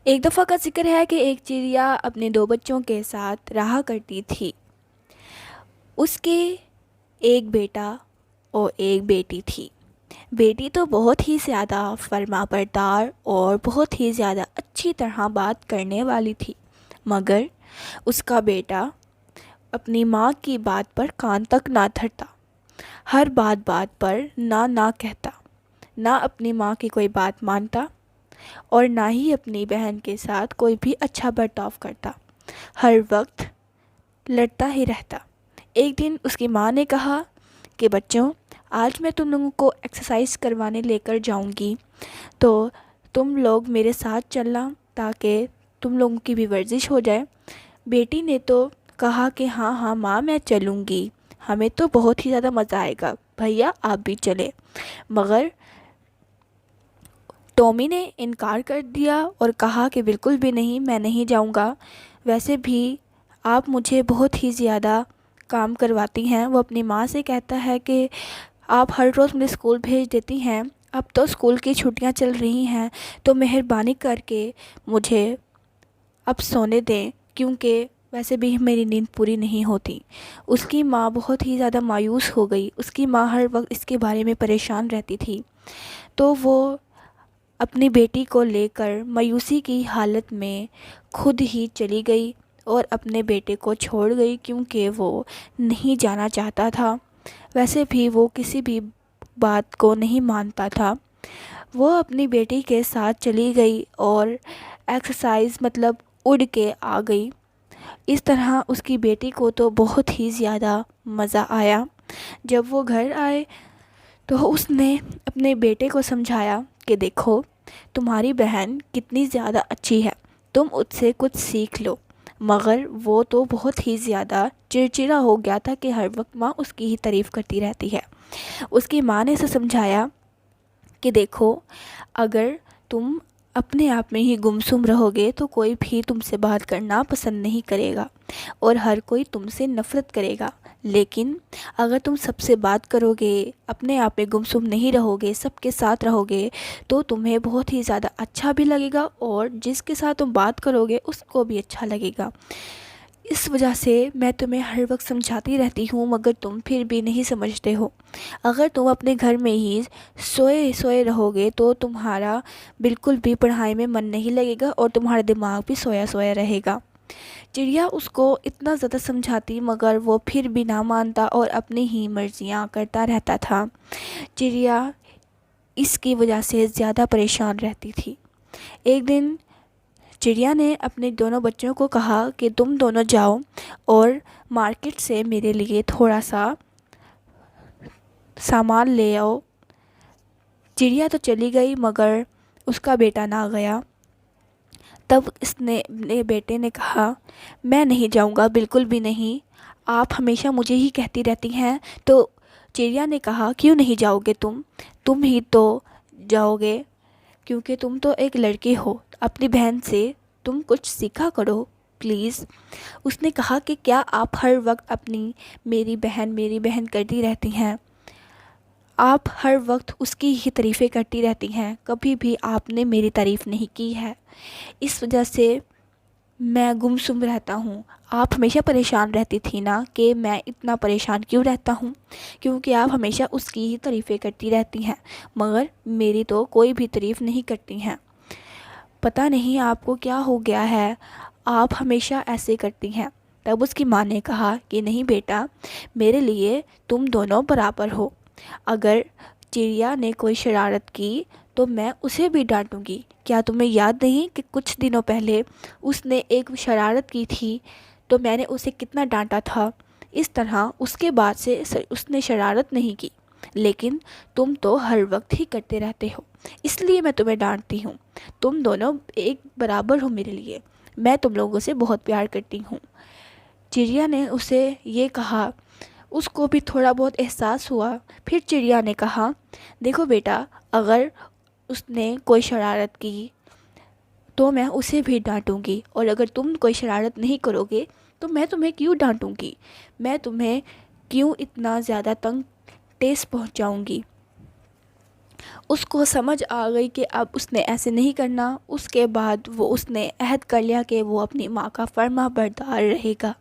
ایک دفعہ کا ذکر ہے کہ ایک چڑیا اپنے دو بچوں کے ساتھ رہا کرتی تھی۔ اس کے ایک بیٹا اور ایک بیٹی تھی۔ بیٹی تو بہت ہی زیادہ فرما بردار اور بہت ہی زیادہ اچھی طرح بات کرنے والی تھی، مگر اس کا بیٹا اپنی ماں کی بات پر کان تک نہ دھرتا، ہر بات پر نہ کہتا، نہ اپنی ماں کی کوئی بات مانتا اور نہ ہی اپنی بہن کے ساتھ کوئی بھی اچھا برتاؤ کرتا، ہر وقت لڑتا ہی رہتا۔ ایک دن اس کی ماں نے کہا کہ بچوں، آج میں تم لوگوں کو ایکسرسائز کروانے لے کر جاؤں گی، تو تم لوگ میرے ساتھ چلنا تاکہ تم لوگوں کی بھی ورزش ہو جائے۔ بیٹی نے تو کہا کہ ہاں ماں، میں چلوں گی، ہمیں تو بہت ہی زیادہ مزہ آئے گا، بھیا آپ بھی چلیں۔ مگر ٹومی نے انکار کر دیا اور کہا کہ بالکل بھی نہیں، میں نہیں جاؤں گا، ویسے بھی آپ مجھے بہت ہی زیادہ کام کرواتی ہیں۔ وہ اپنی ماں سے کہتا ہے کہ آپ ہر روز مجھے اسکول بھیج دیتی ہیں، اب تو اسکول کی چھٹیاں چل رہی ہیں، تو مہربانی کر کے مجھے اب سونے دیں، کیونکہ ویسے بھی میری نیند پوری نہیں ہوتی۔ اس کی ماں بہت ہی زیادہ مایوس ہو گئی، اس کی ماں ہر وقت اس کے بارے میں پریشان رہتی تھی، تو وہ اپنی بیٹی کو لے کر مایوسی کی حالت میں خود ہی چلی گئی اور اپنے بیٹے کو چھوڑ گئی، کیونکہ وہ نہیں جانا چاہتا تھا۔ ویسے بھی وہ کسی بھی بات کو نہیں مانتا تھا۔ وہ اپنی بیٹی کے ساتھ چلی گئی اور ایکسرسائز اڑ کے آ گئی۔ اس طرح اس کی بیٹی کو تو بہت ہی زیادہ مزہ آیا۔ جب وہ گھر آئے تو اس نے اپنے بیٹے کو سمجھایا کہ دیکھو، تمہاری بہن کتنی زیادہ اچھی ہے، تم اس سے کچھ سیکھ لو۔ مگر وہ تو بہت ہی زیادہ چڑچڑا ہو گیا تھا کہ ہر وقت ماں اس کی ہی تعریف کرتی رہتی ہے۔ اس کی ماں نے اسے سمجھایا کہ دیکھو، اگر تم اپنے آپ میں ہی گمسم رہو گے تو کوئی بھی تم سے بات کرنا پسند نہیں کرے گا اور ہر کوئی تم سے نفرت کرے گا، لیکن اگر تم سب سے بات کرو گے، اپنے آپ میں گمسم نہیں رہو گے، سب کے ساتھ رہو گے، تو تمہیں بہت ہی زیادہ اچھا بھی لگے گا اور جس کے ساتھ تم بات کرو گے اس کو بھی اچھا لگے گا۔ اس وجہ سے میں تمہیں ہر وقت سمجھاتی رہتی ہوں، مگر تم پھر بھی نہیں سمجھتے ہو۔ اگر تم اپنے گھر میں ہی سوئے رہو گے تو تمہارا بالکل بھی پڑھائی میں من نہیں لگے گا اور تمہارا دماغ بھی سویا رہے گا۔ چڑیا اس کو اتنا زیادہ سمجھاتی، مگر وہ پھر بھی نہ مانتا اور اپنی ہی مرضیاں کرتا رہتا تھا۔ چڑیا اس کی وجہ سے زیادہ پریشان رہتی تھی۔ ایک دن چڑیا نے اپنے دونوں بچوں کو کہا کہ تم دونوں جاؤ اور مارکیٹ سے میرے لیے تھوڑا سا سامان لے آؤ۔ چڑیا تو چلی گئی، مگر اس کا بیٹا نہ گیا۔ تب اس نے اپنے بیٹے نے کہا، میں نہیں جاؤں گا، بالکل بھی نہیں، آپ ہمیشہ مجھے ہی کہتی رہتی ہیں۔ تو چڑیا نے کہا، کیوں نہیں جاؤ گے تم ہی تو جاؤ گے، کیونکہ تم تو ایک لڑکی ہو، اپنی بہن سے تم کچھ سیکھا کرو پلیز۔ اس نے کہا کہ کیا آپ ہر وقت اپنی میری بہن کرتی رہتی ہیں؟ آپ ہر وقت اس کی ہی تعریفیں کرتی رہتی ہیں، کبھی بھی آپ نے میری تعریف نہیں کی ہے، اس وجہ سے میں گمسم رہتا ہوں۔ آپ ہمیشہ پریشان رہتی تھی نا کہ میں اتنا پریشان کیوں رہتا ہوں، کیونکہ آپ ہمیشہ اس کی ہی تعریفیں کرتی رہتی ہیں، مگر میری تو کوئی بھی تعریف نہیں کرتی ہیں۔ پتہ نہیں آپ کو کیا ہو گیا ہے، آپ ہمیشہ ایسے کرتی ہیں۔ تب اس کی ماں نے کہا کہ نہیں بیٹا، میرے لیے تم دونوں برابر ہو، اگر چڑیا نے کوئی شرارت کی تو میں اسے بھی ڈانٹوں گی۔ کیا تمہیں یاد نہیں کہ کچھ دنوں پہلے اس نے ایک شرارت کی تھی تو میں نے اسے کتنا ڈانٹا تھا؟ اس طرح اس کے بعد سے اس نے شرارت نہیں کی، لیکن تم تو ہر وقت ہی کرتے رہتے ہو، اس لیے میں تمہیں ڈانٹتی ہوں۔ تم دونوں ایک برابر ہو میرے لیے، میں تم لوگوں سے بہت پیار کرتی ہوں۔ چڑیا نے اسے یہ کہا، اس کو بھی تھوڑا بہت احساس ہوا۔ پھر چڑیا نے کہا، دیکھو بیٹا، اگر اس نے کوئی شرارت کی تو میں اسے بھی ڈانٹوں گی، اور اگر تم کوئی شرارت نہیں کرو گے تو میں تمہیں کیوں ڈانٹوں گی، میں تمہیں کیوں اتنا زیادہ تنگ ٹیس پہنچاؤں گی۔ اس کو سمجھ آ گئی کہ اب اس نے ایسے نہیں کرنا۔ اس کے بعد اس نے عہد کر لیا کہ وہ اپنی ماں کا فرما بردار رہے گا۔